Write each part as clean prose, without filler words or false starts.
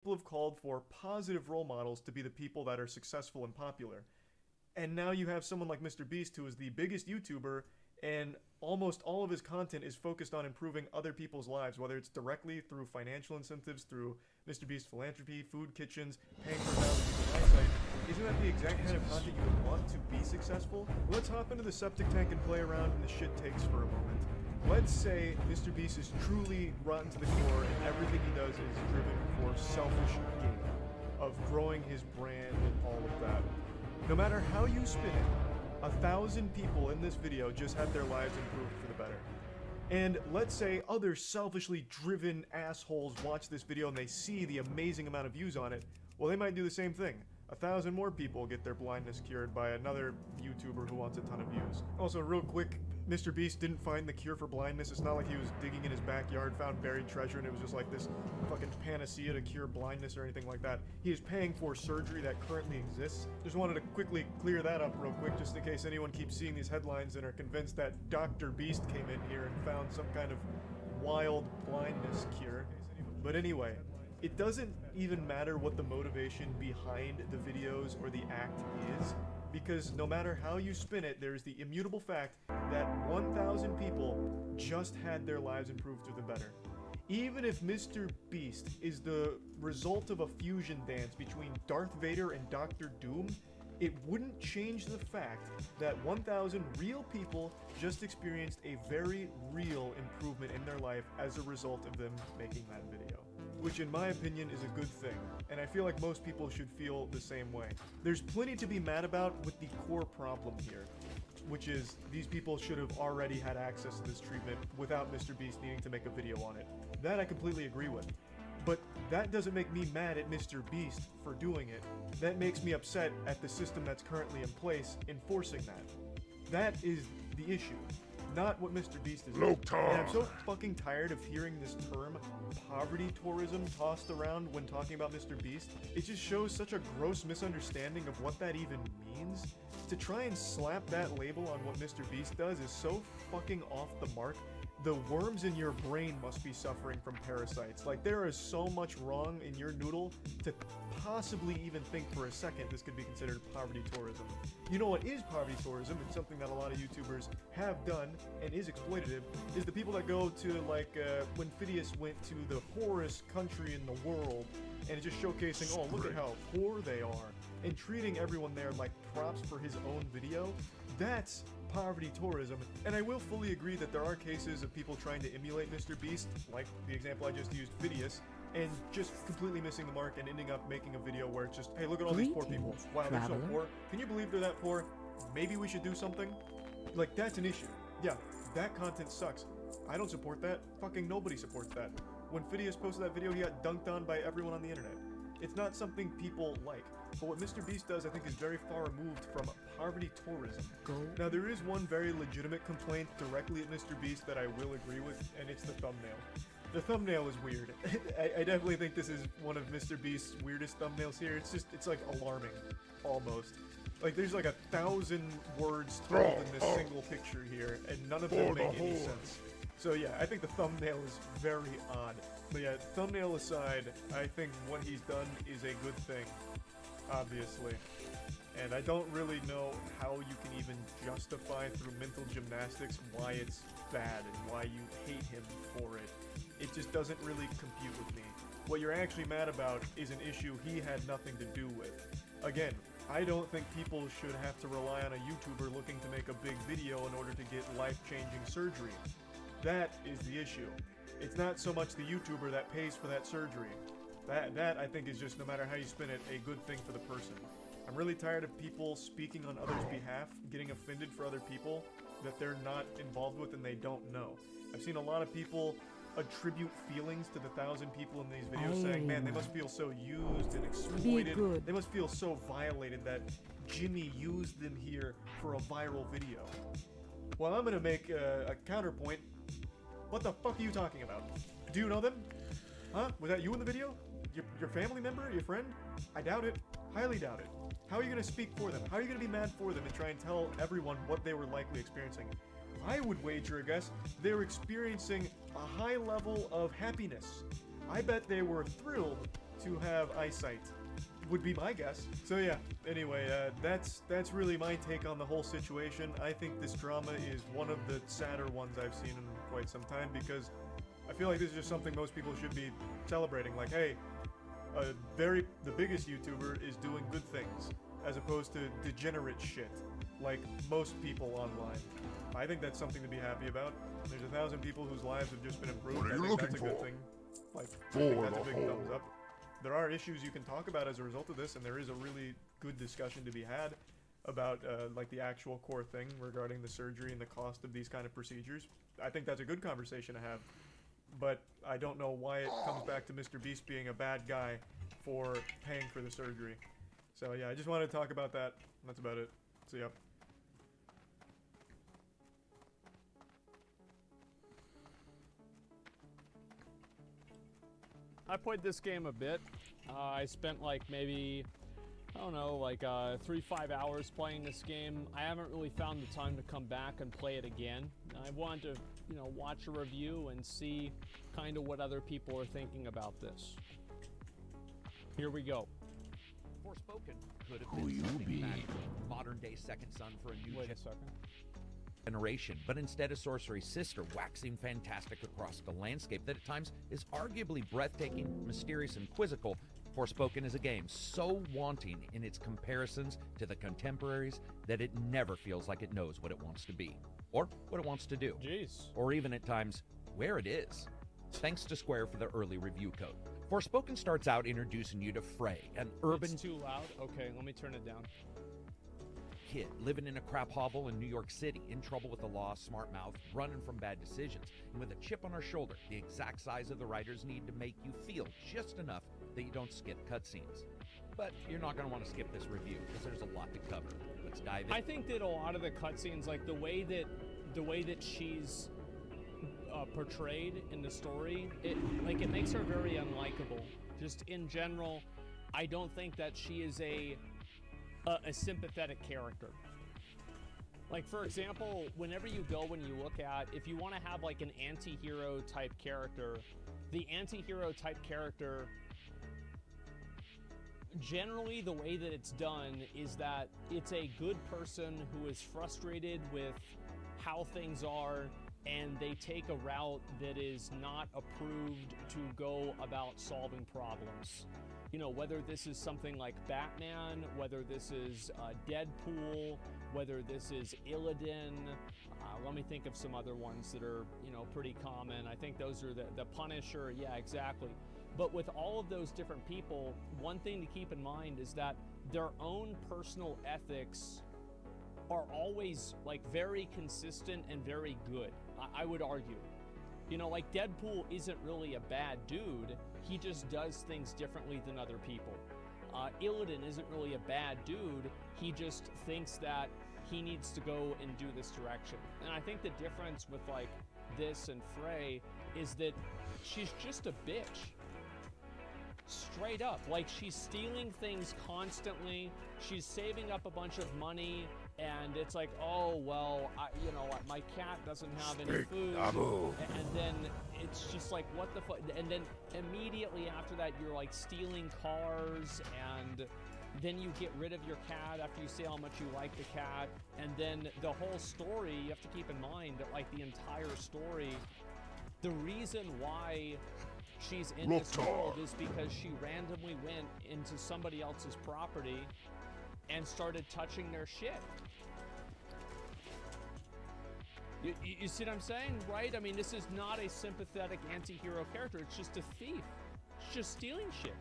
People have called for positive role models to be the people that are successful and popular. And now you have someone like Mr. Beast, who is the biggest YouTuber, and almost all of his content is focused on improving other people's lives, whether it's directly through financial incentives, through Mr. Beast philanthropy, food kitchens, paying for 1,000 people's eyesight. Isn't that the exact kind of content you would want to be successful? Let's hop into the septic tank and play around in the shit takes for a moment. Let's say Mr. Beast is truly rotten to the core and everything he does is driven for selfish gain, of growing his brand and all of that. No matter how you spin it, 1,000 people in this video just had their lives improved for the better. And let's say other selfishly driven assholes watch this video and they see the amazing amount of views on it. Well, they might do the same thing. 1,000 more people get their blindness cured by another YouTuber who wants a ton of views. Also, real quick, Mr. Beast didn't find the cure for blindness. It's not like he was digging in his backyard, found buried treasure, and it was just like this fucking panacea to cure blindness or anything like that. He is paying for surgery that currently exists. Just wanted to quickly clear that up real quick, just in case anyone keeps seeing these headlines and are convinced that Dr. Beast came in here and found some kind of wild blindness cure. But anyway, it doesn't even matter what the motivation behind the videos or the act is, because no matter how you spin it, there's the immutable fact that 1,000 people just had their lives improved for the better. Even if Mr. Beast is the result of a fusion dance between Darth Vader and Doctor Doom, it wouldn't change the fact that 1,000 real people just experienced a very real improvement in their life as a result of them making that video. Which in my opinion is a good thing, and I feel like most people should feel the same way. There's plenty to be mad about with the core problem here, which is these people should have already had access to this treatment without Mr. Beast needing to make a video on it. That I completely agree with. But that doesn't make me mad at Mr. Beast for doing it. That makes me upset at the system that's currently in place enforcing that. That is the issue, not what Mr. Beast is doing. And I'm so fucking tired of hearing this term, poverty tourism, tossed around when talking about Mr. Beast. It just shows such a gross misunderstanding of what that even means. To try and slap that label on what Mr. Beast does is so fucking off the mark. The worms in your brain must be suffering from parasites. Like, there is so much wrong in your noodle to possibly even think for a second this could be considered poverty tourism. You know what is poverty tourism, and something that a lot of YouTubers have done and is exploitative, is the people that go to, like, when Phidias went to the poorest country in the world, and it's just showcasing, oh, look at how poor they are, and treating everyone there like props for his own video. That's poverty tourism, and I will fully agree that there are cases of people trying to emulate Mr. Beast, like the example I just used, Phidias, and just completely missing the mark and ending up making a video where it's just, hey, look at all these poor people. Wow, they're so poor. Can you believe they're that poor? Maybe we should do something? Like, that's an issue. Yeah, that content sucks. I don't support that. Fucking nobody supports that. When Phidias posted that video, he got dunked on by everyone on the internet. It's not something people like. But what Mr. Beast does, I think, is very far removed from poverty tourism. Now, there is one very legitimate complaint directly at Mr. Beast that I will agree with, and it's the thumbnail. The thumbnail is weird. I definitely think this is one of Mr. Beast's weirdest thumbnails here. It's like alarming, almost. Like, there's like 1,000 words told in this single picture here, and none of them make any sense. So yeah, I think the thumbnail is very odd. But yeah, thumbnail aside, I think what he's done is a good thing, obviously. And I don't really know how you can even justify through mental gymnastics why it's bad and why you hate him for it. It just doesn't really compute with me. What you're actually mad about is an issue he had nothing to do with. Again, I don't think people should have to rely on a YouTuber looking to make a big video in order to get life-changing surgery. That is the issue. It's not so much the YouTuber that pays for that surgery. That I think is just, no matter how you spin it, a good thing for the person. I'm really tired of people speaking on others' behalf, getting offended for other people that they're not involved with and they don't know. I've seen a lot of people attribute feelings to the 1,000 people in these videos, saying, man, they must feel so used and exploited. They must feel so violated that Jimmy used them here for a viral video. Well, I'm gonna make a counterpoint. What the fuck are you talking about? Do you know them? Huh? Was that you in the video? Your family member? Your friend? I doubt it. Highly doubt it. How are you going to speak for them? How are you going to be mad for them and try and tell everyone what they were likely experiencing? I would wager a guess they were experiencing a high level of happiness. I bet they were thrilled to have eyesight. Would be my guess. So yeah, anyway, that's really my take on the whole situation. I think this drama is one of the sadder ones I've seen in quite some time, because I feel like this is just something most people should be celebrating. Like, hey, the biggest YouTuber is doing good things, as opposed to degenerate shit, like most people online. I think that's something to be happy about. There's 1,000 people whose lives have just been improved. I think that's a good thing. Like, I think that's a big thumbs up. There are issues you can talk about as a result of this, and there is a really good discussion to be had about like the actual core thing regarding the surgery and the cost of these kind of procedures. I think that's a good conversation to have, but I don't know why it comes back to Mr. Beast being a bad guy for paying for the surgery. So yeah, I just wanted to talk about that. That's about it. So yeah. I played this game a bit. I spent like maybe, I don't know, like 3-5 hours playing this game. I haven't really found the time to come back and play it again. I wanted to, you know, watch a review and see kind of what other people are thinking about this. Here we go. Forspoken could have been something magical, modern-day second son for a new generation, but instead a sorcery sister waxing fantastic across the landscape that at times is arguably breathtaking, mysterious, and quizzical. Forspoken is a game so wanting in its comparisons to the contemporaries that it never feels like it knows what it wants to be, or what it wants to do, or even at times where it is. Thanks to Square for the early review code. Forspoken starts out introducing you to Frey, an urban... It's too loud? Okay, let me turn it down. Kid living in a crap hovel in New York City, in trouble with the law, smart mouth, running from bad decisions, and with a chip on her shoulder, the exact size of the writers need to make you feel just enough that you don't skip cutscenes. But you're not going to want to skip this review because there's a lot to cover. Let's dive in. I think that a lot of the cutscenes, like the way that she's portrayed in the story, it makes her very unlikable. Just in general, I don't think that she is a sympathetic character. Like, for example, whenever you go and you look at, if you want to have like an anti-hero type character, the anti-hero type character, generally the way that it's done is that it's a good person who is frustrated with how things are, and they take a route that is not approved to go about solving problems. You know, whether this is something like Batman, whether this is Deadpool, whether this is Illidan. Let me think of some other ones that are, you know, pretty common. I think those are the Punisher. Yeah, exactly. But with all of those different people, one thing to keep in mind is that their own personal ethics are always like very consistent and very good, I would argue. You know, like Deadpool isn't really a bad dude, he just does things differently than other people. Illidan isn't really a bad dude, he just thinks that he needs to go and do this direction. And I think the difference with like this and Frey is that she's just a bitch. Straight up, like she's stealing things constantly, she's saving up a bunch of money, and it's like, oh, well, you know, my cat doesn't have any food, and then it's just like, what the fuck, and then immediately after that, you're like stealing cars, and then you get rid of your cat after you say how much you like the cat, and then the whole story, you have to keep in mind that like the entire story, the reason why she's in this world is because she randomly went into somebody else's property and started touching their shit. You see what I'm saying, right? I mean, this is not a sympathetic anti-hero character. It's just a thief. It's just stealing shit.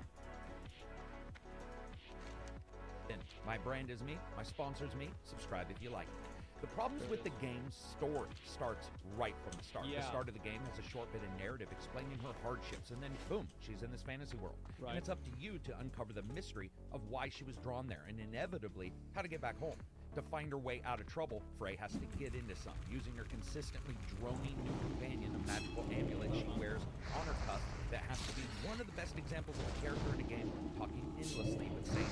My brand is me. My sponsor's me. Subscribe if you like it. The problems with the game's story starts right from the start. Yeah. The start of the game has a short bit of narrative explaining her hardships, and then boom, she's in this fantasy world. Right. And it's up to you to uncover the mystery of why she was drawn there, and inevitably, how to get back home. To find her way out of trouble, Frey has to get into some, using her consistently droning new companion, a magical amulet she wears on her cuff that has to be one of the best examples of a character in a game talking endlessly but saying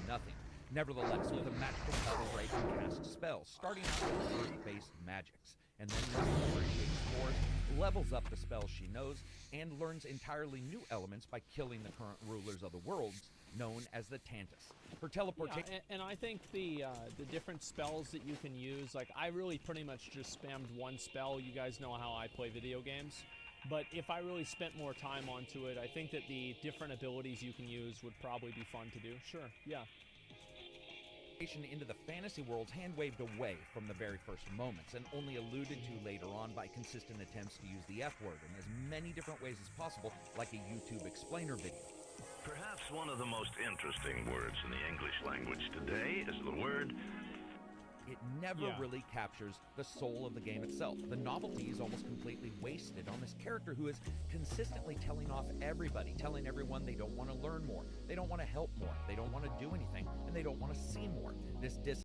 nothing. Nevertheless, with a magical power, Frey can cast spells, starting out with earth-based magics. and then learns to appreciate spores, levels up the spells she knows, and learns entirely new elements by killing the current rulers of the worlds, known as the Tantus. Her teleportation... Yeah, and I think the different spells that you can use, like, I really pretty much just spammed one spell. You guys know how I play video games. But if I really spent more time onto it, I think that the different abilities you can use would probably be fun to do. Sure, yeah. Into the fantasy worlds hand-waved away from the very first moments and only alluded to later on by consistent attempts to use the F word in as many different ways as possible, like a YouTube explainer video. Perhaps one of the most interesting words in the English language today is the word... It never really captures the soul of the game itself. The novelty is almost completely wasted on this character who is consistently telling off everybody, telling everyone they don't want to learn more, they don't want to help more, they don't want to do anything, and they don't want to see more. This